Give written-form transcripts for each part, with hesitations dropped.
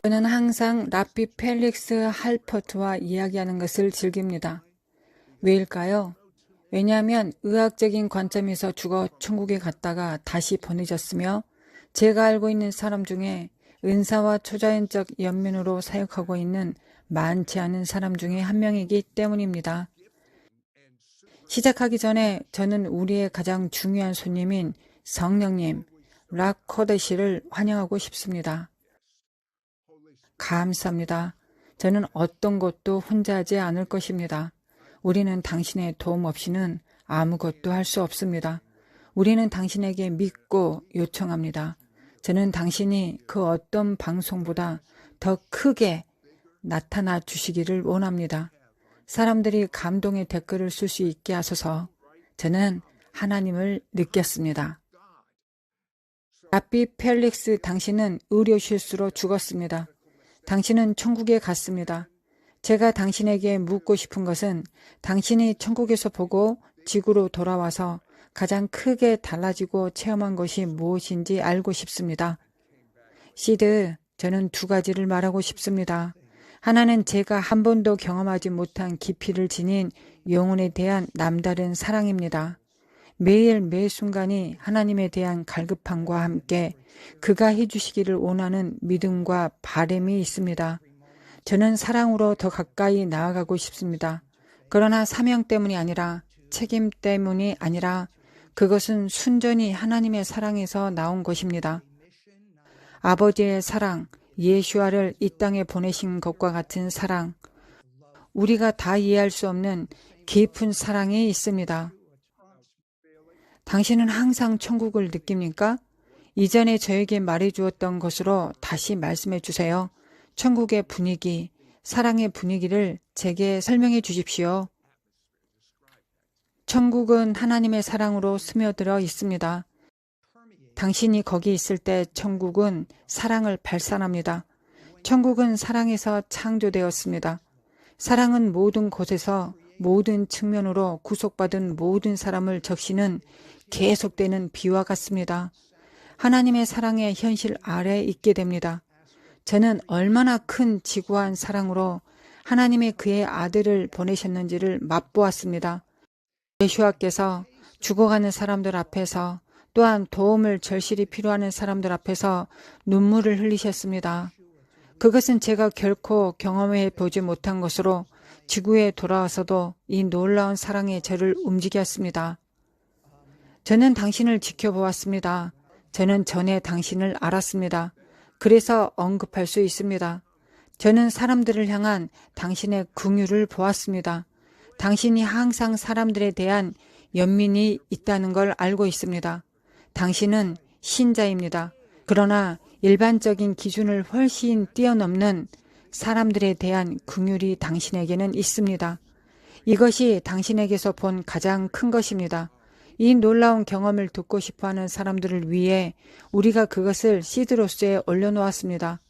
저는 항상 랍비 펠릭스 할퍼트와 이야기하는 것을 즐깁니다. 왜일까요? 왜냐하면 의학적인 관점에서 죽어 천국에 갔다가 다시 보내졌으며 제가 알고 있는 사람 중에 은사와 초자연적 연민으로 사역하고 있는 많지 않은 사람 중에 한 명이기 때문입니다. 시작하기 전에 저는 우리의 가장 중요한 손님인 성령님, 락코데시를 환영하고 싶습니다. 감사합니다. 저는 어떤 것도 혼자 하지 않을 것입니다. 우리는 당신의 도움 없이는 아무것도 할 수 없습니다. 우리는 당신에게 믿고 요청합니다. 저는 당신이 그 어떤 방송보다 더 크게 나타나 주시기를 원합니다. 사람들이 감동의 댓글을 쓸 수 있게 하소서. 저는 하나님을 느꼈습니다. 랍비 펠릭스, 당신은 의료 실수로 죽었습니다. 당신은 천국에 갔습니다. 제가 당신에게 묻고 싶은 것은 당신이 천국에서 보고 지구로 돌아와서 가장 크게 달라지고 체험한 것이 무엇인지 알고 싶습니다. 시드, 저는 두 가지를 말하고 싶습니다. 하나는 제가 한 번도 경험하지 못한 깊이를 지닌 영혼에 대한 남다른 사랑입니다. 매일 매 순간이 하나님에 대한 갈급함과 함께 그가 해주시기를 원하는 믿음과 바람이 있습니다. 저는 사랑으로 더 가까이 나아가고 싶습니다. 그러나 사명 때문이 아니라 책임 때문이 아니라 그것은 순전히 하나님의 사랑에서 나온 것입니다. 아버지의 사랑, 예수아를 이 땅에 보내신 것과 같은 사랑, 우리가 다 이해할 수 없는 깊은 사랑이 있습니다. 당신은 항상 천국을 느낍니까? 이전에 저에게 말해주었던 것으로 다시 말씀해 주세요. 천국의 분위기, 사랑의 분위기를 제게 설명해 주십시오. 천국은 하나님의 사랑으로 스며들어 있습니다. 당신이 거기 있을 때 천국은 사랑을 발산합니다. 천국은 사랑에서 창조되었습니다. 사랑은 모든 곳에서 모든 측면으로 구속받은 모든 사람을 적시는 계속되는 비와 같습니다. 하나님의 사랑의 현실 아래에 있게 됩니다. 저는 얼마나 큰 지구한 사랑으로 하나님의 그의 아들을 보내셨는지를 맛보았습니다. 예수와께서 죽어가는 사람들 앞에서 또한 도움을 절실히 필요하는 사람들 앞에서 눈물을 흘리셨습니다. 그것은 제가 결코 경험해 보지 못한 것으로 지구에 돌아와서도 이 놀라운 사랑이 저를 움직였습니다. 저는 당신을 지켜보았습니다. 저는 전에 당신을 알았습니다. 그래서 언급할 수 있습니다. 저는 사람들을 향한 당신의 긍휼을 보았습니다. 당신이 항상 사람들에 대한 연민이 있다는 걸 알고 있습니다. 당신은 신자입니다. 그러나 일반적인 기준을 훨씬 뛰어넘는 사람들에 대한 긍휼이 당신에게는 있습니다. 이것이 당신에게서 본 가장 큰 것입니다. 이 놀라운 경험을 듣고 싶어하는 사람들을 위해 우리가 그것을 시드로스에 올려놓았습니다.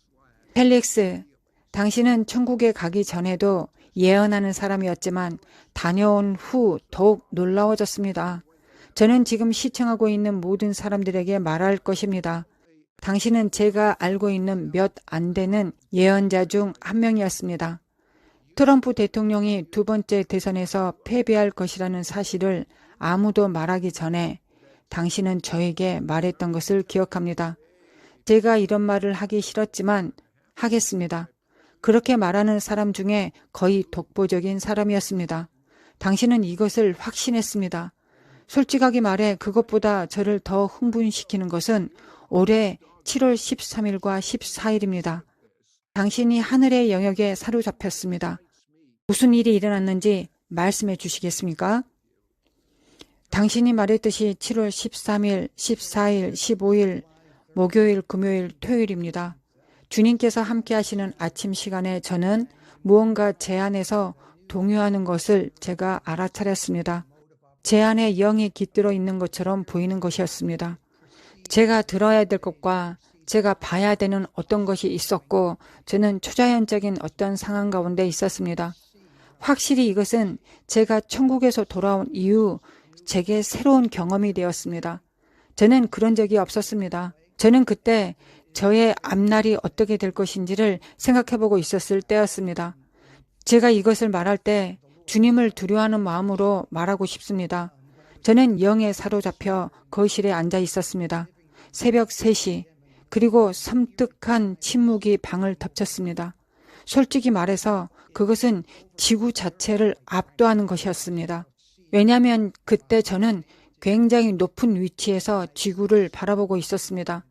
펠릭스, 당신은 천국에 가기 전에도 예언하는 사람이었지만 다녀온 후 더욱 놀라워졌습니다. 저는 지금 시청하고 있는 모든 사람들에게 말할 것입니다. 당신은 제가 알고 있는 몇 안 되는 예언자 중 한 명이었습니다. 트럼프 대통령이 두 번째 대선에서 패배할 것이라는 사실을 아무도 말하기 전에 당신은 저에게 말했던 것을 기억합니다. 제가 이런 말을 하기 싫었지만 하겠습니다. 그렇게 말하는 사람 중에 거의 독보적인 사람이었습니다. 당신은 이것을 확신했습니다. 솔직하게 말해 그것보다 저를 더 흥분시키는 것은 올해 7월 13일과 14일입니다. 당신이 하늘의 영역에 사로잡혔습니다. 무슨 일이 일어났는지 말씀해 주시겠습니까? 당신이 말했듯이 7월 13일, 14일, 15일, 목요일, 금요일, 토요일입니다. 주님께서 함께 하시는 아침 시간에 저는 무언가 제 안에서 동요하는 것을 제가 알아차렸습니다. 제 안에 영이 깃들어 있는 것처럼 보이는 것이었습니다. 제가 들어야 될 것과 제가 봐야 되는 어떤 것이 있었고 저는 초자연적인 어떤 상황 가운데 있었습니다. 확실히 이것은 제가 천국에서 돌아온 이후 제게 새로운 경험이 되었습니다. 저는 그런 적이 없었습니다. 저는 그때 저의 앞날이 어떻게 될 것인지를 생각해보고 있었을 때였습니다. 제가 이것을 말할 때 주님을 두려워하는 마음으로 말하고 싶습니다. 저는 영에 사로잡혀 거실에 앉아 있었습니다. 새벽 3시, 그리고 섬뜩한 침묵이 방을 덮쳤습니다. 솔직히 말해서 그것은 지구 자체를 압도하는 것이었습니다. 왜냐하면 그때 저는 굉장히 높은 위치에서 지구를 바라보고 있었습니다.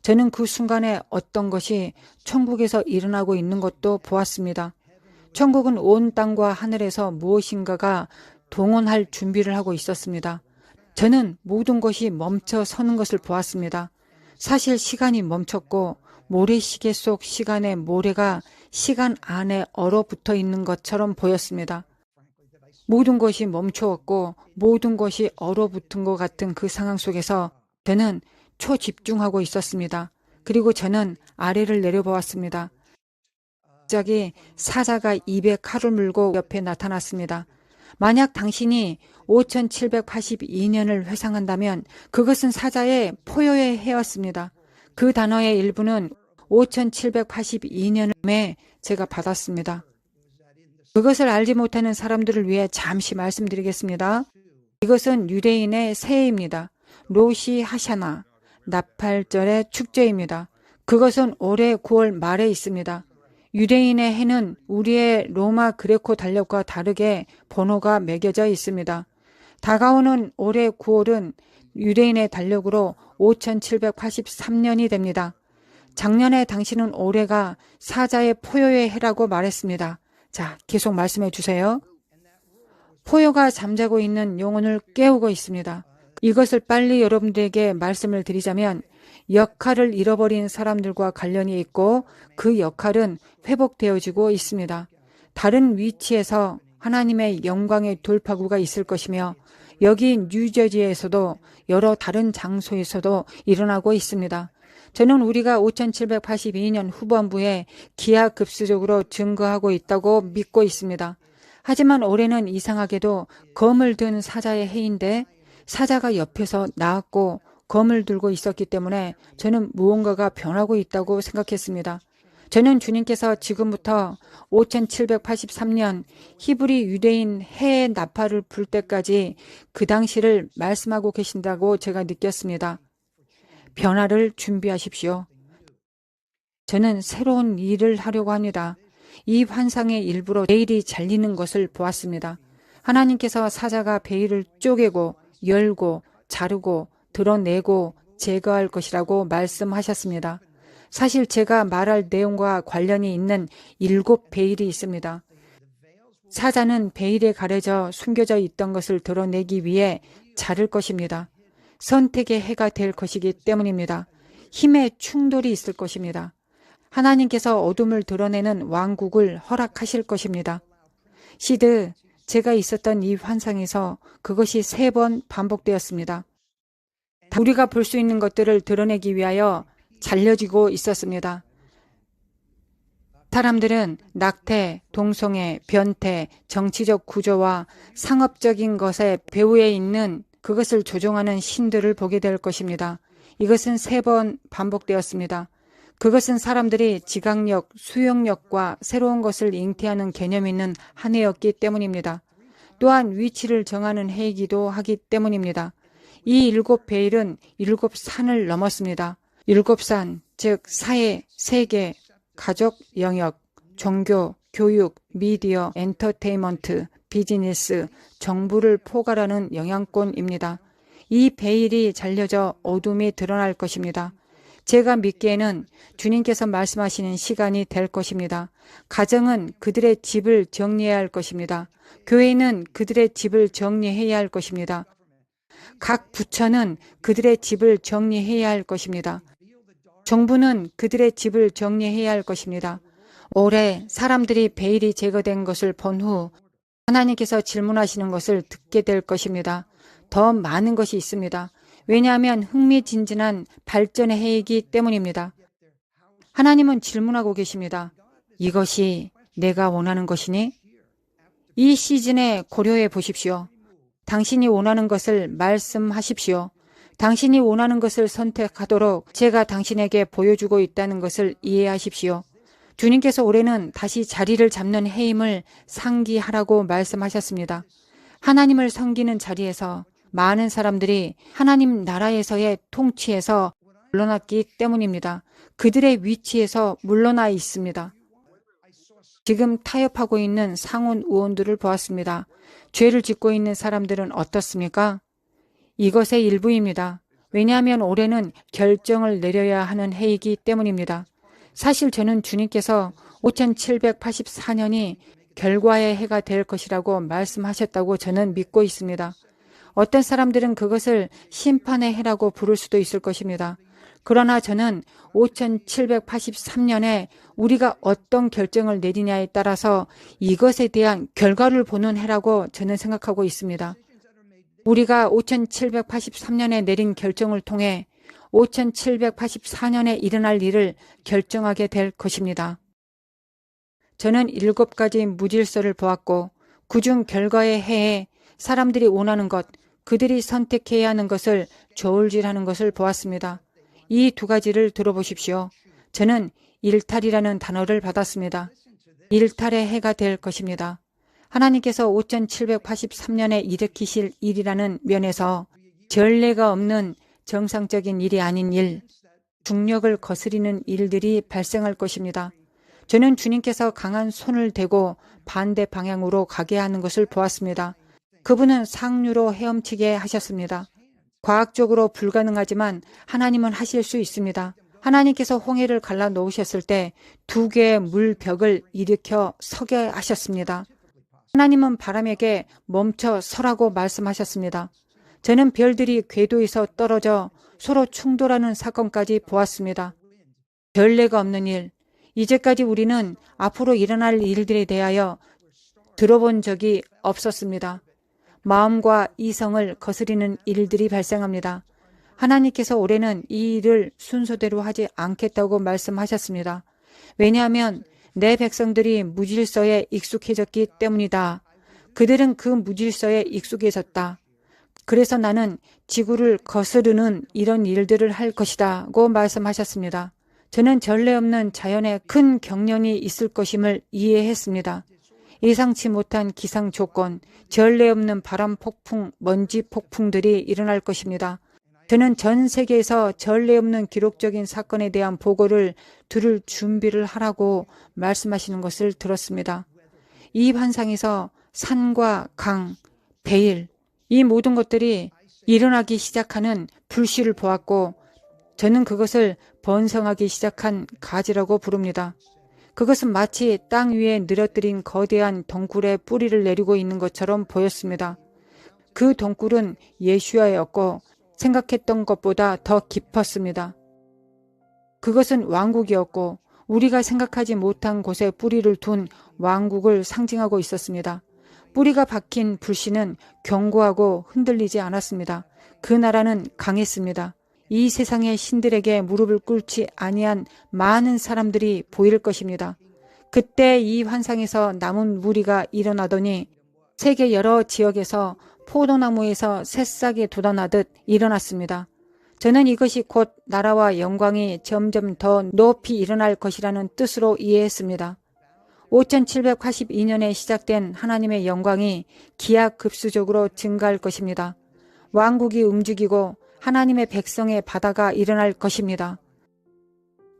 저는 그 순간에 어떤 것이 천국에서 일어나고 있는 것도 보았습니다. 천국은 온 땅과 하늘에서 무엇인가가 동원할 준비를 하고 있었습니다. 저는 모든 것이 멈춰 서는 것을 보았습니다. 사실 시간이 멈췄고 모래시계 속 시간의 모래가 시간 안에 얼어붙어 있는 것처럼 보였습니다. 모든 것이 멈추었고 모든 것이 얼어붙은 것 같은 그 상황 속에서 저는 초집중하고 있었습니다. 그리고 저는 아래를 내려보았습니다. 갑자기 사자가 입에 칼을 물고 옆에 나타났습니다. 만약 당신이 5782년을 회상한다면 그것은 사자의 포효의 해였습니다. 그 단어의 일부는 5782년에 제가 받았습니다. 그것을 알지 못하는 사람들을 위해 잠시 말씀드리겠습니다. 이것은 유대인의 새해입니다. 로시 하샤나, 나팔절의 축제입니다. 그것은 올해 9월 말에 있습니다. 유대인의 해는 우리의 로마 그레코 달력과 다르게 번호가 매겨져 있습니다. 다가오는 올해 9월은 유대인의 달력으로 5783년이 됩니다. 작년에 당신은 올해가 사자의 포효의 해라고 말했습니다. 자, 계속 말씀해 주세요. 포효가 잠자고 있는 영혼을 깨우고 있습니다. 이것을 빨리 여러분들에게 말씀을 드리자면 역할을 잃어버린 사람들과 관련이 있고 그 역할은 회복되어지고 있습니다. 다른 위치에서 하나님의 영광의 돌파구가 있을 것이며 여기 뉴저지에서도 여러 다른 장소에서도 일어나고 있습니다. 저는 우리가 5782년 후반부에 기하급수적으로 증거하고 있다고 믿고 있습니다. 하지만 올해는 이상하게도 검을 든 사자의 해인데 사자가 옆에서 나왔고 검을 들고 있었기 때문에 저는 무언가가 변하고 있다고 생각했습니다. 저는 주님께서 지금부터 5783년 히브리 유대인 해의 나팔을 불 때까지 그 당시를 말씀하고 계신다고 제가 느꼈습니다. 변화를 준비하십시오. 저는 새로운 일을 하려고 합니다. 이 환상의 일부로 베일이 잘리는 것을 보았습니다. 하나님께서 사자가 베일을 쪼개고 열고 자르고 드러내고 제거할 것이라고 말씀하셨습니다. 사실 제가 말할 내용과 관련이 있는 7 베일이 있습니다. 사자는 베일에 가려져 숨겨져 있던 것을 드러내기 위해 자를 것입니다. 선택의 해가 될 것이기 때문입니다. 힘의 충돌이 있을 것입니다. 하나님께서 어둠을 드러내는 왕국을 허락하실 것입니다. 시드, 제가 있었던 이 환상에서 그것이 3번 반복되었습니다. 우리가 볼 수 있는 것들을 드러내기 위하여 잘려지고 있었습니다. 사람들은 낙태, 동성애, 변태, 정치적 구조와 상업적인 것의 배후에 있는 그것을 조종하는 신들을 보게 될 것입니다. 이것은 3번 반복되었습니다. 그것은 사람들이 지각력, 수용력과 새로운 것을 잉태하는 개념이 있는 한 해였기 때문입니다. 또한 위치를 정하는 해이기도 하기 때문입니다. 이 7 베일은 7 산을 넘었습니다. 7 산, 즉 사회, 세계, 가족 영역, 종교, 교육, 미디어, 엔터테인먼트, 비즈니스, 정부를 포괄하는 영향권입니다. 이 베일이 잘려져 어둠이 드러날 것입니다. 제가 믿기에는 주님께서 말씀하시는 시간이 될 것입니다. 가정은 그들의 집을 정리해야 할 것입니다. 교회는 그들의 집을 정리해야 할 것입니다. 각 부처는 그들의 집을 정리해야 할 것입니다. 정부는 그들의 집을 정리해야 할 것입니다. 올해 사람들이 베일이 제거된 것을 본 후 하나님께서 질문하시는 것을 듣게 될 것입니다. 더 많은 것이 있습니다. 왜냐하면 흥미진진한 발전의 해이기 때문입니다. 하나님은 질문하고 계십니다. 이것이 내가 원하는 것이니? 이 시즌에 고려해 보십시오. 당신이 원하는 것을 말씀하십시오. 당신이 원하는 것을 선택하도록 제가 당신에게 보여주고 있다는 것을 이해하십시오. 주님께서 올해는 다시 자리를 잡는 해임을 상기하라고 말씀하셨습니다. 하나님을 섬기는 자리에서 많은 사람들이 하나님 나라에서의 통치에서 물러났기 때문입니다. 그들의 위치에서 물러나 있습니다. 지금 타협하고 있는 상원 의원들을 보았습니다. 죄를 짓고 있는 사람들은 어떻습니까? 이것의 일부입니다. 왜냐하면 올해는 결정을 내려야 하는 해이기 때문입니다. 사실 저는 주님께서 5784년이 결과의 해가 될 것이라고 말씀하셨다고 저는 믿고 있습니다. 어떤 사람들은 그것을 심판의 해라고 부를 수도 있을 것입니다. 그러나 저는 5783년에 우리가 어떤 결정을 내리냐에 따라서 이것에 대한 결과를 보는 해라고 저는 생각하고 있습니다. 우리가 5783년에 내린 결정을 통해 5784년에 일어날 일을 결정하게 될 것입니다. 저는 7가지 무질서를 보았고 그중 결과의 해에 사람들이 원하는 것, 그들이 선택해야 하는 것을 저울질하는 것을 보았습니다. 이 2가지를 들어보십시오. 저는 일탈이라는 단어를 받았습니다. 일탈의 해가 될 것입니다. 하나님께서 5783년에 일으키실 일이라는 면에서 전례가 없는 정상적인 일이 아닌 일, 중력을 거스리는 일들이 발생할 것입니다. 저는 주님께서 강한 손을 대고 반대 방향으로 가게 하는 것을 보았습니다. 그분은 상류로 헤엄치게 하셨습니다. 과학적으로 불가능하지만 하나님은 하실 수 있습니다. 하나님께서 홍해를 갈라 놓으셨을 때 2개의 물벽을 일으켜 서게 하셨습니다. 하나님은 바람에게 멈춰 서라고 말씀하셨습니다. 저는 별들이 궤도에서 떨어져 서로 충돌하는 사건까지 보았습니다. 전례가 없는 일, 이제까지 우리는 앞으로 일어날 일들에 대하여 들어본 적이 없었습니다. 마음과 이성을 거스리는 일들이 발생합니다. 하나님께서 올해는 이 일을 순서대로 하지 않겠다고 말씀하셨습니다. 왜냐하면 내 백성들이 무질서에 익숙해졌기 때문이다. 그들은 그 무질서에 익숙해졌다. 그래서 나는 지구를 거스르는 이런 일들을 할 것이다고 말씀하셨습니다. 저는 전례 없는 자연에 큰 경련이 있을 것임을 이해했습니다. 예상치 못한 기상 조건, 전례 없는 바람 폭풍, 먼지 폭풍들이 일어날 것입니다. 저는 전 세계에서 전례 없는 기록적인 사건에 대한 보고를 들을 준비를 하라고 말씀하시는 것을 들었습니다. 이 환상에서 산과 강, 베일, 이 모든 것들이 일어나기 시작하는 불씨를 보았고 저는 그것을 번성하기 시작한 가지라고 부릅니다. 그것은 마치 땅 위에 늘어뜨린 거대한 덩굴에 뿌리를 내리고 있는 것처럼 보였습니다. 그 덩굴은 예수야였고 생각했던 것보다 더 깊었습니다. 그것은 왕국이었고 우리가 생각하지 못한 곳에 뿌리를 둔 왕국을 상징하고 있었습니다. 뿌리가 박힌 불씨는 견고하고 흔들리지 않았습니다. 그 나라는 강했습니다. 이 세상의 신들에게 무릎을 꿇지 아니한 많은 사람들이 보일 것입니다. 그때 이 환상에서 남은 무리가 일어나더니 세계 여러 지역에서 포도나무에서 새싹이 돋아나듯 일어났습니다. 저는 이것이 곧 나라와 영광이 점점 더 높이 일어날 것이라는 뜻으로 이해했습니다. 5782년에 시작된 하나님의 영광이 기하급수적으로 증가할 것입니다. 왕국이 움직이고 하나님의 백성의 바다가 일어날 것입니다.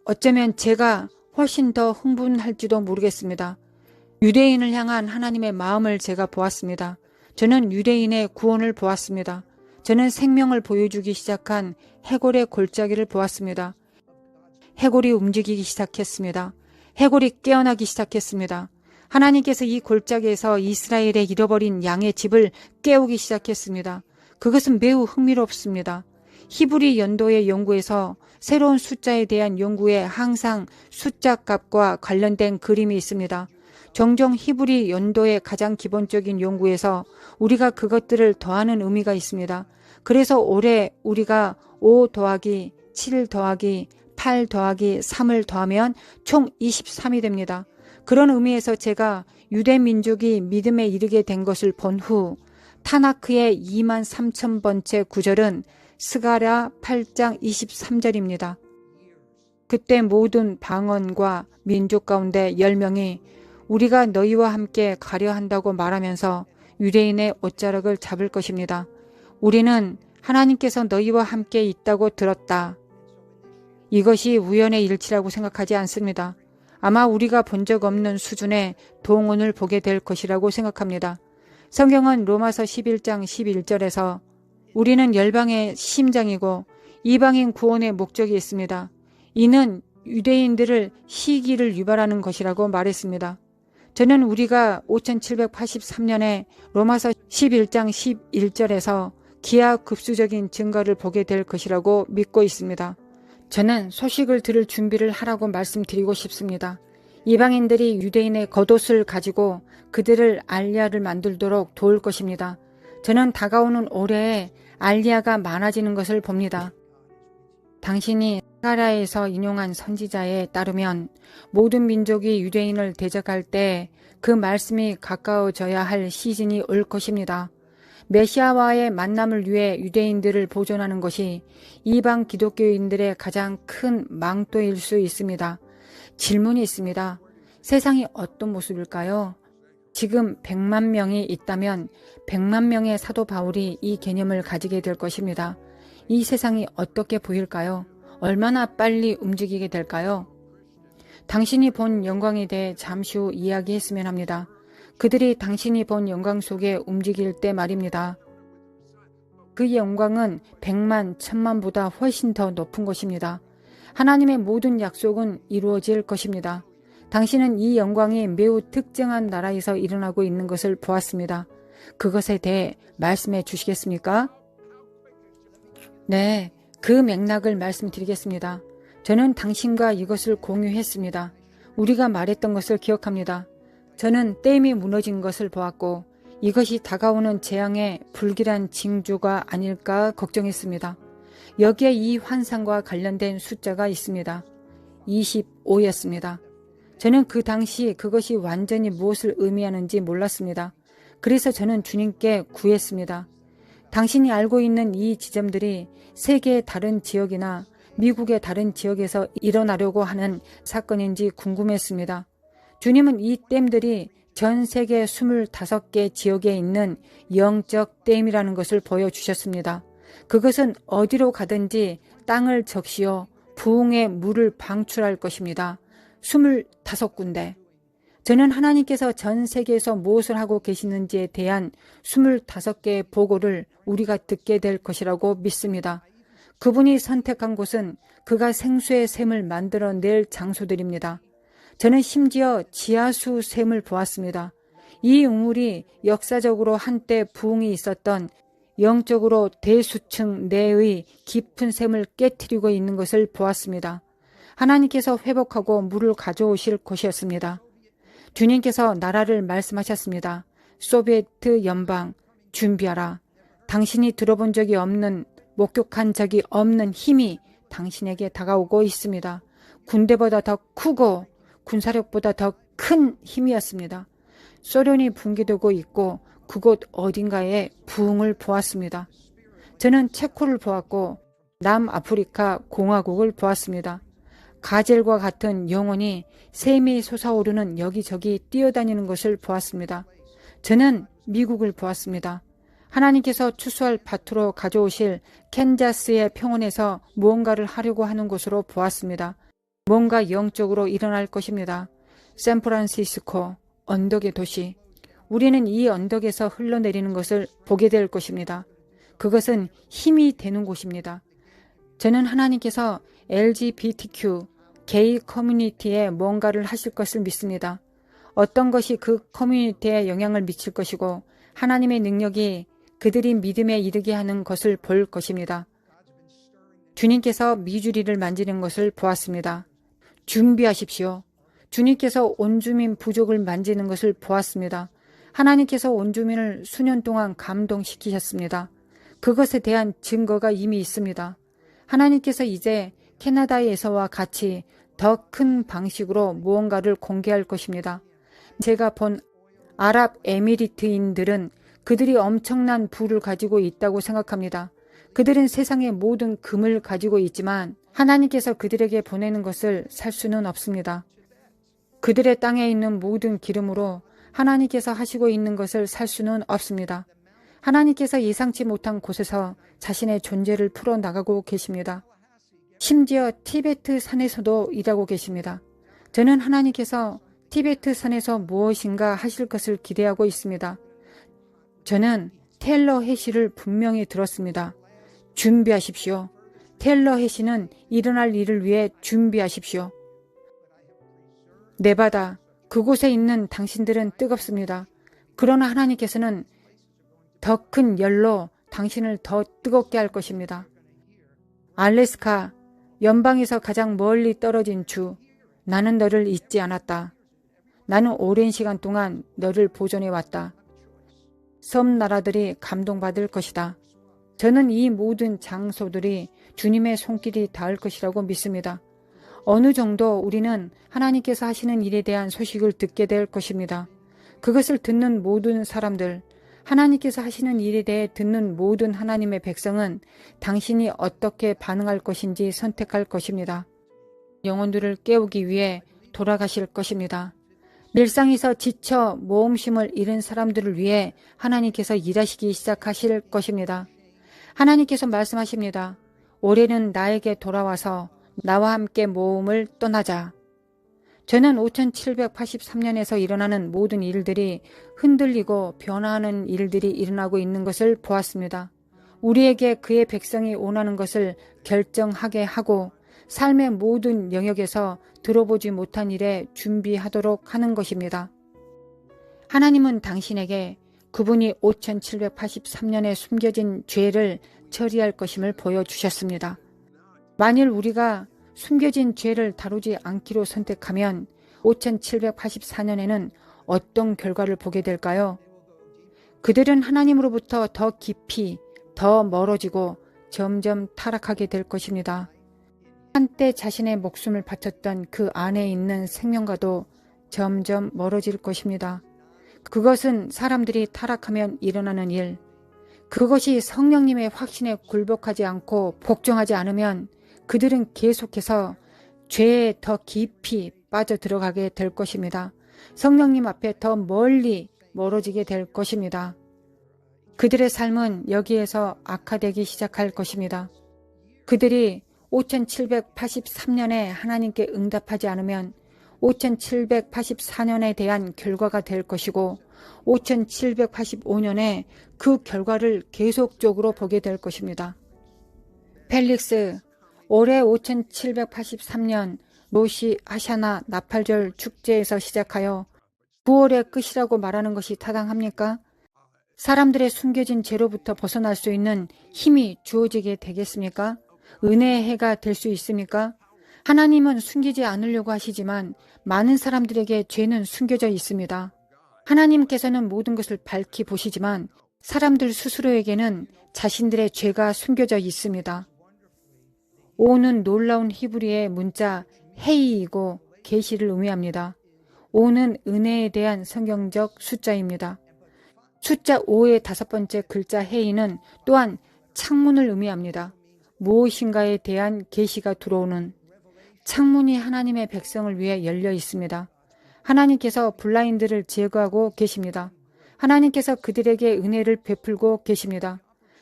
어쩌면 제가 훨씬 더 흥분할지도 모르겠습니다. 유대인을 향한 하나님의 마음을 제가 보았습니다. 저는 유대인의 구원을 보았습니다. 저는 생명을 보여주기 시작한 해골의 골짜기를 보았습니다. 해골이 움직이기 시작했습니다. 해골이 깨어나기 시작했습니다. 하나님께서 이 골짜기에서 이스라엘의 잃어버린 양의 집을 깨우기 시작했습니다. 그것은 매우 흥미롭습니다. 히브리 연도의 연구에서 새로운 숫자에 대한 연구에 항상 숫자 값과 관련된 그림이 있습니다. 종종 히브리 연도의 가장 기본적인 연구에서 우리가 그것들을 더하는 의미가 있습니다. 그래서 올해 우리가 5 더하기 7 더하기 8 더하기 3을 더하면 총 23이 됩니다. 그런 의미에서 제가 유대 민족이 믿음에 이르게 된 것을 본 후 타나크의 23,000번째 구절은 스가랴 8장 23절입니다. 그때 모든 방언과 민족 가운데 10명이 우리가 너희와 함께 가려 한다고 말하면서 유대인의 옷자락을 잡을 것입니다. 우리는 하나님께서 너희와 함께 있다고 들었다. 이것이 우연의 일치라고 생각하지 않습니다. 아마 우리가 본 적 없는 수준의 동원을 보게 될 것이라고 생각합니다. 성경은 로마서 11장 11절에서 우리는 열방의 심장이고 이방인 구원의 목적이 있습니다. 이는 유대인들을 시기를 유발하는 것이라고 말했습니다. 저는 우리가 5783년에 로마서 11장 11절에서 기하급수적인 증거를 보게 될 것이라고 믿고 있습니다. 저는 소식을 들을 준비를 하라고 말씀드리고 싶습니다. 이방인들이 유대인의 겉옷을 가지고 그들을 알리야를 만들도록 도울 것입니다. 저는 다가오는 올해에 알리야가 많아지는 것을 봅니다. 당신이 스가랴에서 인용한 선지자에 따르면 모든 민족이 유대인을 대적할 때 그 말씀이 가까워져야 할 시즌이 올 것입니다. 메시아와의 만남을 위해 유대인들을 보존하는 것이 이방 기독교인들의 가장 큰 망토일 수 있습니다. 질문이 있습니다. 세상이 어떤 모습일까요? 지금 100만 명이 있다면 100만 명의 사도 바울이 이 개념을 가지게 될 것입니다. 이 세상이 어떻게 보일까요? 얼마나 빨리 움직이게 될까요? 당신이 본 영광에 대해 잠시 후 이야기했으면 합니다. 그들이 당신이 본 영광 속에 움직일 때 말입니다. 그 영광은 100만, 1000만보다 훨씬 더 높은 것입니다. 하나님의 모든 약속은 이루어질 것입니다. 당신은 이 영광이 매우 특정한 나라에서 일어나고 있는 것을 보았습니다. 그것에 대해 말씀해 주시겠습니까? 네, 그 맥락을 말씀드리겠습니다. 저는 당신과 이것을 공유했습니다. 우리가 말했던 것을 기억합니다. 저는 댐이 무너진 것을 보았고 이것이 다가오는 재앙의 불길한 징조가 아닐까 걱정했습니다. 여기에 이 환상과 관련된 숫자가 있습니다. 25였습니다. 저는 그 당시 그것이 완전히 무엇을 의미하는지 몰랐습니다. 그래서 저는 주님께 구했습니다. 당신이 알고 있는 이 지점들이 세계의 다른 지역이나 미국의 다른 지역에서 일어나려고 하는 사건인지 궁금했습니다. 주님은 이 댐들이 전 세계 25개 지역에 있는 영적 댐이라는 것을 보여주셨습니다. 그것은 어디로 가든지 땅을 적시어 부흥의 물을 방출할 것입니다. 25군데. 저는 하나님께서 전 세계에서 무엇을 하고 계시는지에 대한 25개의 보고를 우리가 듣게 될 것이라고 믿습니다. 그분이 선택한 곳은 그가 생수의 샘을 만들어낼 장소들입니다. 저는 심지어 지하수 샘을 보았습니다. 이 우물이 역사적으로 한때 부흥이 있었던 영적으로 대수층 내의 깊은 샘을 깨트리고 있는 것을 보았습니다. 하나님께서 회복하고 물을 가져오실 곳이었습니다. 주님께서 나라를 말씀하셨습니다. 소비에트 연방 준비하라. 당신이 들어본 적이 없는, 목격한 적이 없는 힘이 당신에게 다가오고 있습니다. 군대보다 더 크고 군사력보다 더 큰 힘이었습니다. 소련이 붕괴되고 있고 그곳 어딘가에 부흥을 보았습니다. 저는 체코를 보았고 남아프리카 공화국을 보았습니다. 가젤과 같은 영혼이 샘이 솟아오르는 여기저기 뛰어다니는 것을 보았습니다. 저는 미국을 보았습니다. 하나님께서 추수할 밭으로 가져오실 캔자스의 평원에서 무언가를 하려고 하는 곳으로 보았습니다. 뭔가 영적으로 일어날 것입니다. 샌프란시스코, 언덕의 도시. 우리는 이 언덕에서 흘러내리는 것을 보게 될 것입니다. 그것은 힘이 되는 곳입니다. 저는 하나님께서 LGBTQ, 게이 커뮤니티에 뭔가를 하실 것을 믿습니다. 어떤 것이 그 커뮤니티에 영향을 미칠 것이고 하나님의 능력이 그들이 믿음에 이르게 하는 것을 볼 것입니다. 주님께서 미주리를 만지는 것을 보았습니다. 준비하십시오. 주님께서 온주민 부족을 만지는 것을 보았습니다. 하나님께서 온주민을 수년 동안 감동시키셨습니다. 그것에 대한 증거가 이미 있습니다. 하나님께서 이제 캐나다에서와 같이 더 큰 방식으로 무언가를 공개할 것입니다. 제가 본 아랍에미리트인들은 그들이 엄청난 부를 가지고 있다고 생각합니다. 그들은 세상의 모든 금을 가지고 있지만 하나님께서 그들에게 보내는 것을 살 수는 없습니다. 그들의 땅에 있는 모든 기름으로 하나님께서 하시고 있는 것을 살 수는 없습니다. 하나님께서 예상치 못한 곳에서 자신의 존재를 풀어나가고 계십니다. 심지어 티베트 산에서도 일하고 계십니다. 저는 하나님께서 티베트 산에서 무엇인가 하실 것을 기대하고 있습니다. 저는 테일러 해시를 분명히 들었습니다. 준비하십시오. 테일러 해시는 일어날 일을 위해 준비하십시오. 네바다, 그곳에 있는 당신들은 뜨겁습니다. 그러나 하나님께서는 더 큰 열로 당신을 더 뜨겁게 할 것입니다. 알래스카, 연방에서 가장 멀리 떨어진 주, 나는 너를 잊지 않았다. 나는 오랜 시간 동안 너를 보존해 왔다. 섬 나라들이 감동받을 것이다. 저는 이 모든 장소들이 주님의 손길이 닿을 것이라고 믿습니다. 어느 정도 우리는 하나님께서 하시는 일에 대한 소식을 듣게 될 것입니다. 그것을 듣는 모든 사람들, 하나님께서 하시는 일에 대해 듣는 모든 하나님의 백성은 당신이 어떻게 반응할 것인지 선택할 것입니다. 영혼들을 깨우기 위해 돌아가실 것입니다. 일상에서 지쳐 모험심을 잃은 사람들을 위해 하나님께서 일하시기 시작하실 것입니다. 하나님께서 말씀하십니다. 올해는 나에게 돌아와서 나와 함께 모험을 떠나자. 저는 5783년에서 일어나는 모든 일들이 흔들리고 변화하는 일들이 일어나고 있는 것을 보았습니다. 우리에게 그의 백성이 원하는 것을 결정하게 하고 삶의 모든 영역에서 들어보지 못한 일에 준비하도록 하는 것입니다. 하나님은 당신에게 그분이 5783년에 숨겨진 죄를 처리할 것임을 보여주셨습니다. 만일 우리가 숨겨진 죄를 다루지 않기로 선택하면 5784년에는 어떤 결과를 보게 될까요? 그들은 하나님으로부터 더 깊이, 더 멀어지고 점점 타락하게 될 것입니다. 한때 자신의 목숨을 바쳤던 그 안에 있는 생명과도 점점 멀어질 것입니다. 그것은 사람들이 타락하면 일어나는 일, 그것이 성령님의 확신에 굴복하지 않고 복종하지 않으면 그들은 계속해서 죄에 더 깊이 빠져들어가게 될 것입니다. 성령님 앞에 더 멀리 멀어지게 될 것입니다. 그들의 삶은 여기에서 악화되기 시작할 것입니다. 그들이 5783년에 하나님께 응답하지 않으면 5784년에 대한 결과가 될 것이고 5785년에 그 결과를 계속적으로 보게 될 것입니다. 펠릭스, 올해 5783년 로시 하샤나 나팔절 축제에서 시작하여 9월의 끝이라고 말하는 것이 타당합니까? 사람들의 숨겨진 죄로부터 벗어날 수 있는 힘이 주어지게 되겠습니까? 은혜의 해가 될 수 있습니까? 하나님은 숨기지 않으려고 하시지만 많은 사람들에게 죄는 숨겨져 있습니다. 하나님께서는 모든 것을 밝히 보시지만 사람들 스스로에게는 자신들의 죄가 숨겨져 있습니다. 오는 놀라운 히브리의 문자 헤이이고 계시를 의미합니다. 5는 은혜에 대한 성경적 숫자입니다. 숫자 5의 5번째 글자 헤이는 또한 창문을 의미합니다. 무엇인가에 대한 계시가 들어오는 창문이 하나님의 백성을 위해 열려 있습니다. 하나님께서 블라인드를 제거하고 계십니다. 하나님께서 그들에게 은혜를 베풀고 계십니다.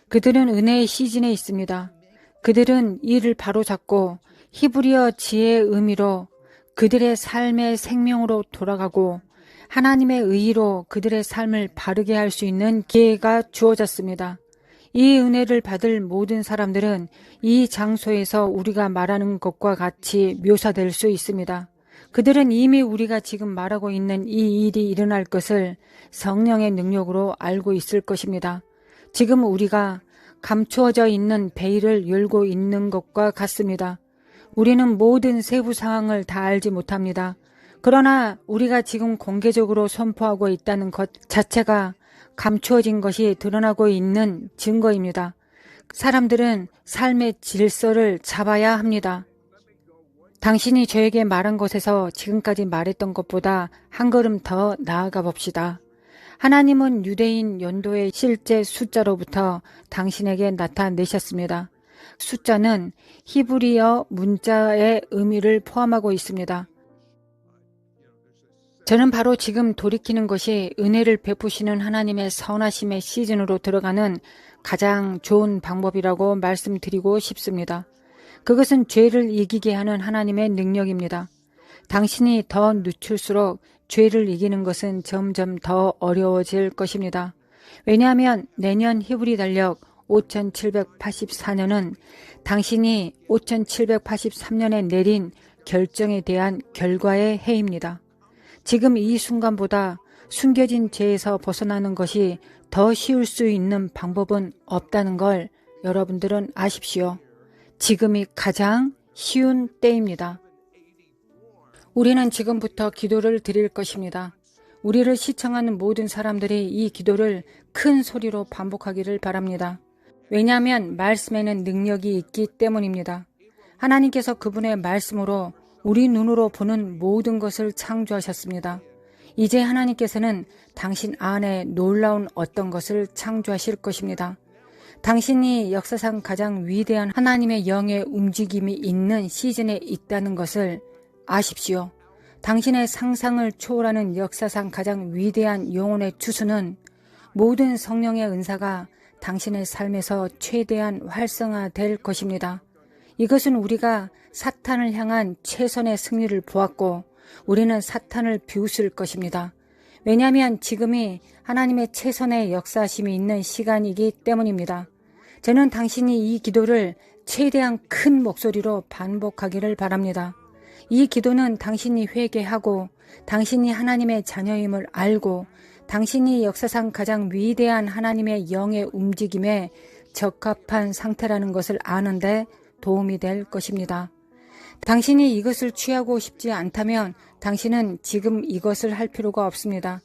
그들은 은혜의 시즌에 있습니다. 그들은 이를 바로잡고 히브리어 지혜의 의미로 그들의 삶의 생명으로 돌아가고 하나님의 의의로 그들의 삶을 바르게 할 수 있는 기회가 주어졌습니다. 이 은혜를 받을 모든 사람들은 이 장소에서 우리가 말하는 것과 같이 묘사될 수 있습니다. 그들은 이미 우리가 지금 말하고 있는 이 일이 일어날 것을 성령의 능력으로 알고 있을 것입니다. 지금 우리가 감추어져 있는 베일을 열고 있는 것과 같습니다. 우리는 모든 세부 상황을 다 알지 못합니다. 그러나 우리가 지금 공개적으로 선포하고 있다는 것 자체가 감추어진 것이 드러나고 있는 증거입니다. 사람들은 삶의 질서를 잡아야 합니다. 당신이 저에게 말한 것에서 지금까지 말했던 것보다 한 걸음 더 나아가 봅시다. 하나님은 유대인 연도의 실제 숫자로부터 당신에게 나타내셨습니다. 숫자는 히브리어 문자의 의미를 포함하고 있습니다. 저는 바로 지금 돌이키는 것이 은혜를 베푸시는 하나님의 선하심의 시즌으로 들어가는 가장 좋은 방법이라고 말씀드리고 싶습니다. 그것은 죄를 이기게 하는 하나님의 능력입니다. 당신이 더 늦출수록 죄를 이기는 것은 점점 더 어려워질 것입니다. 왜냐하면 내년 히브리 달력 5784년은 당신이 5783년에 내린 결정에 대한 결과의 해입니다. 지금 이 순간보다 숨겨진 죄에서 벗어나는 것이 더 쉬울 수 있는 방법은 없다는 걸 여러분들은 아십시오. 지금이 가장 쉬운 때입니다. 우리는 지금부터 기도를 드릴 것입니다. 우리를 시청하는 모든 사람들이 이 기도를 큰 소리로 반복하기를 바랍니다. 왜냐하면 말씀에는 능력이 있기 때문입니다. 하나님께서 그분의 말씀으로 우리 눈으로 보는 모든 것을 창조하셨습니다. 이제 하나님께서는 당신 안에 놀라운 어떤 것을 창조하실 것입니다. 당신이 역사상 가장 위대한 하나님의 영의 움직임이 있는 시즌에 있다는 것을 아십시오. 당신의 상상을 초월하는 역사상 가장 위대한 영혼의 추수는 모든 성령의 은사가 당신의 삶에서 최대한 활성화될 것입니다. 이것은 우리가 사탄을 향한 최선의 승리를 보았고 우리는 사탄을 비웃을 것입니다. 왜냐하면 지금이 하나님의 최선의 역사심이 있는 시간이기 때문입니다. 저는 당신이 이 기도를 최대한 큰 목소리로 반복하기를 바랍니다. 이 기도는 당신이 회개하고 당신이 하나님의 자녀임을 알고 당신이 역사상 가장 위대한 하나님의 영의 움직임에 적합한 상태라는 것을 아는데 도움이 될 것입니다. 당신이 이것을 취하고 싶지 않다면 당신은 지금 이것을 할 필요가 없습니다.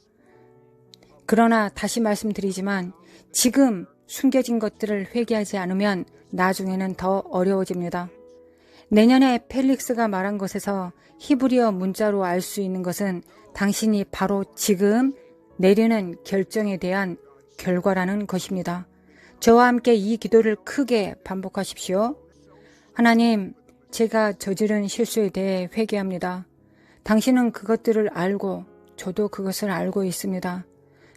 그러나 다시 말씀드리지만 지금 숨겨진 것들을 회개하지 않으면 나중에는 더 어려워집니다. 내년에 펠릭스가 말한 것에서 히브리어 문자로 알 수 있는 것은 당신이 바로 지금 내리는 결정에 대한 결과라는 것입니다. 저와 함께 이 기도를 크게 반복하십시오. 하나님, 제가 저지른 실수에 대해 회개합니다. 당신은 그것들을 알고 저도 그것을 알고 있습니다.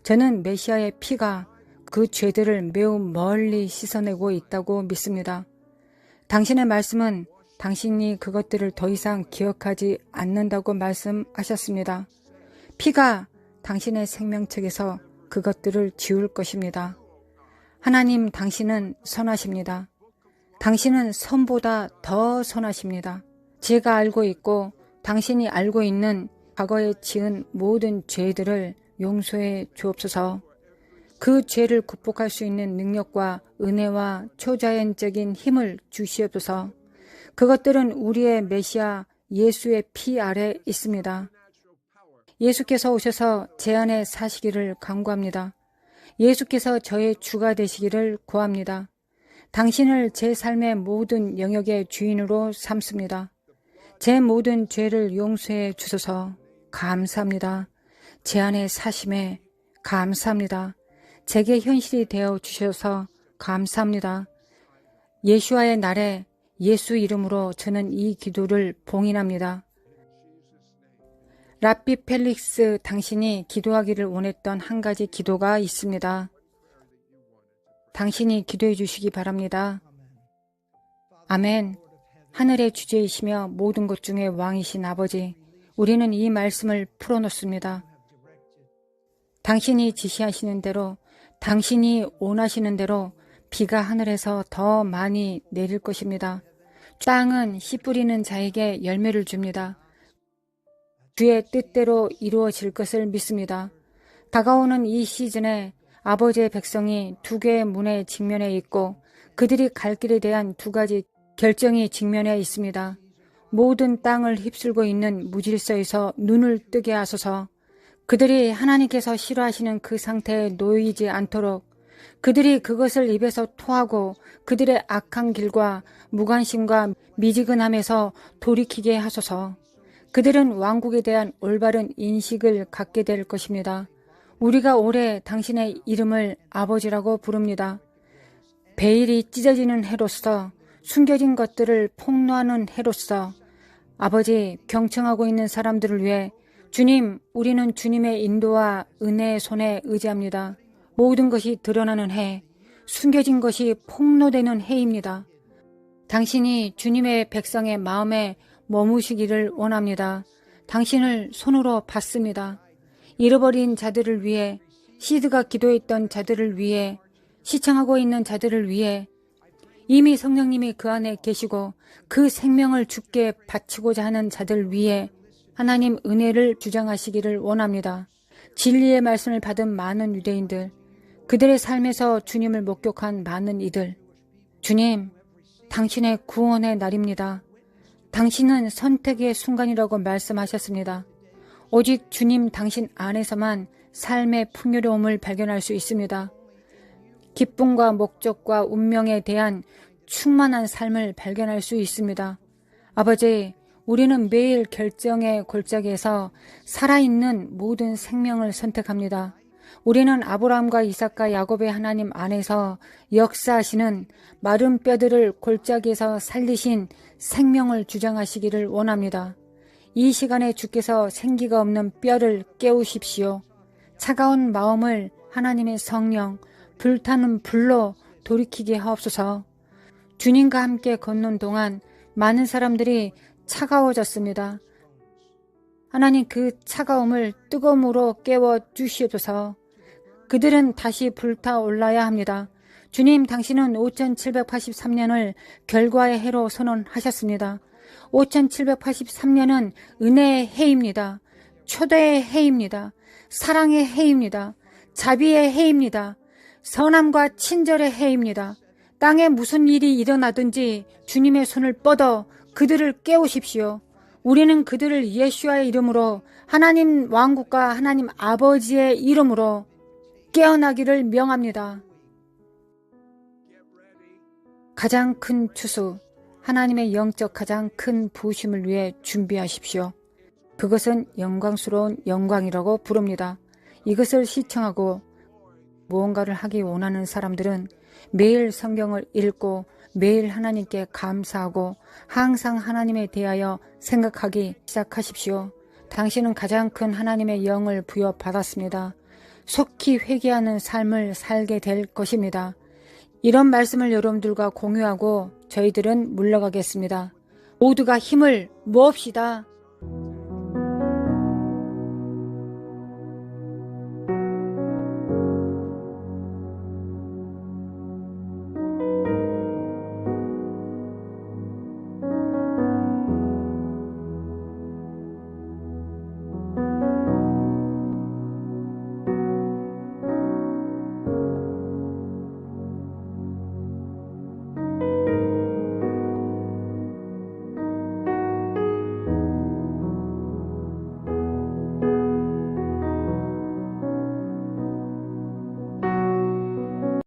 저는 메시아의 피가 그 죄들을 매우 멀리 씻어내고 있다고 믿습니다. 당신의 말씀은 당신이 그것들을 더 이상 기억하지 않는다고 말씀하셨습니다. 피가 당신의 생명책에서 그것들을 지울 것입니다. 하나님, 당신은 선하십니다. 당신은 선보다 더 선하십니다. 제가 알고 있고 당신이 알고 있는 과거에 지은 모든 죄들을 용서해 주옵소서. 그 죄를 극복할 수 있는 능력과 은혜와 초자연적인 힘을 주시옵소서. 그것들은 우리의 메시아 예수의 피 아래 있습니다. 예수께서 오셔서 제 안에 사시기를 간구합니다. 예수께서 저의 주가 되시기를 구합니다. 당신을 제 삶의 모든 영역의 주인으로 삼습니다. 제 모든 죄를 용서해 주소서. 감사합니다. 제 안에 사심에 감사합니다. 제게 현실이 되어 주셔서 감사합니다. 예수와의 날에 예수 이름으로 저는 이 기도를 봉인합니다. 랍비 펠릭스, 당신이 기도하기를 원했던 한 가지 기도가 있습니다. 당신이 기도해 주시기 바랍니다. 아멘. 하늘의 주제이시며 모든 것 중에 왕이신 아버지, 우리는 이 말씀을 풀어놓습니다. 당신이 지시하시는 대로, 당신이 원하시는 대로 비가 하늘에서 더 많이 내릴 것입니다. 땅은 씨 뿌리는 자에게 열매를 줍니다. 주의 뜻대로 이루어질 것을 믿습니다. 다가오는 이 시즌에 아버지의 백성이 두 개의 문에 직면해 있고 그들이 갈 길에 대한 두 가지 결정이 직면해 있습니다. 모든 땅을 휩쓸고 있는 무질서에서 눈을 뜨게 하소서. 그들이 하나님께서 싫어하시는 그 상태에 놓이지 않도록 그들이 그것을 입에서 토하고 그들의 악한 길과 무관심과 미지근함에서 돌이키게 하소서. 그들은 왕국에 대한 올바른 인식을 갖게 될 것입니다. 우리가 올해 당신의 이름을 아버지라고 부릅니다. 베일이 찢어지는 해로서, 숨겨진 것들을 폭로하는 해로서 아버지, 경청하고 있는 사람들을 위해 주님, 우리는 주님의 인도와 은혜의 손에 의지합니다. 모든 것이 드러나는 해, 숨겨진 것이 폭로되는 해입니다. 당신이 주님의 백성의 마음에 머무시기를 원합니다. 당신을 손으로 받습니다. 잃어버린 자들을 위해, 시드가 기도했던 자들을 위해, 시청하고 있는 자들을 위해, 이미 성령님이 그 안에 계시고 그 생명을 주께 바치고자 하는 자들 위해 하나님 은혜를 주장하시기를 원합니다. 진리의 말씀을 받은 많은 유대인들, 그들의 삶에서 주님을 목격한 많은 이들, 주님, 당신의 구원의 날입니다. 당신은 선택의 순간이라고 말씀하셨습니다. 오직 주님 당신 안에서만 삶의 풍요로움을 발견할 수 있습니다. 기쁨과 목적과 운명에 대한 충만한 삶을 발견할 수 있습니다. 아버지, 우리는 매일 결정의 골짜기에서 살아있는 모든 생명을 선택합니다. 우리는 아브라함과 이삭과 야곱의 하나님 안에서 역사하시는 마른 뼈들을 골짜기에서 살리신 생명을 주장하시기를 원합니다. 이 시간에 주께서 생기가 없는 뼈를 깨우십시오. 차가운 마음을 하나님의 성령, 불타는 불로 돌이키게 하옵소서. 주님과 함께 걷는 동안 많은 사람들이 차가워졌습니다. 하나님, 그 차가움을 뜨거움으로 깨워 주시옵소서. 그들은 다시 불타올라야 합니다. 주님, 당신은 5783년을 결과의 해로 선언하셨습니다. 5783년은 은혜의 해입니다. 초대의 해입니다. 사랑의 해입니다. 자비의 해입니다. 선함과 친절의 해입니다. 땅에 무슨 일이 일어나든지 주님의 손을 뻗어 그들을 깨우십시오. 우리는 그들을 예수와의 이름으로, 하나님 왕국과 하나님 아버지의 이름으로 깨어나기를 명합니다. 가장 큰 추수, 하나님의 영적 가장 큰 부으심을 위해 준비하십시오. 그것은 영광스러운 영광이라고 부릅니다. 이것을 시청하고 무언가를 하기 원하는 사람들은 매일 성경을 읽고 매일 하나님께 감사하고 항상 하나님에 대하여 생각하기 시작하십시오. 당신은 가장 큰 하나님의 영을 부여받았습니다. 속히 회개하는 삶을 살게 될 것입니다. 이런 말씀을 여러분들과 공유하고 저희들은 물러가겠습니다. 모두가 힘을 모읍시다.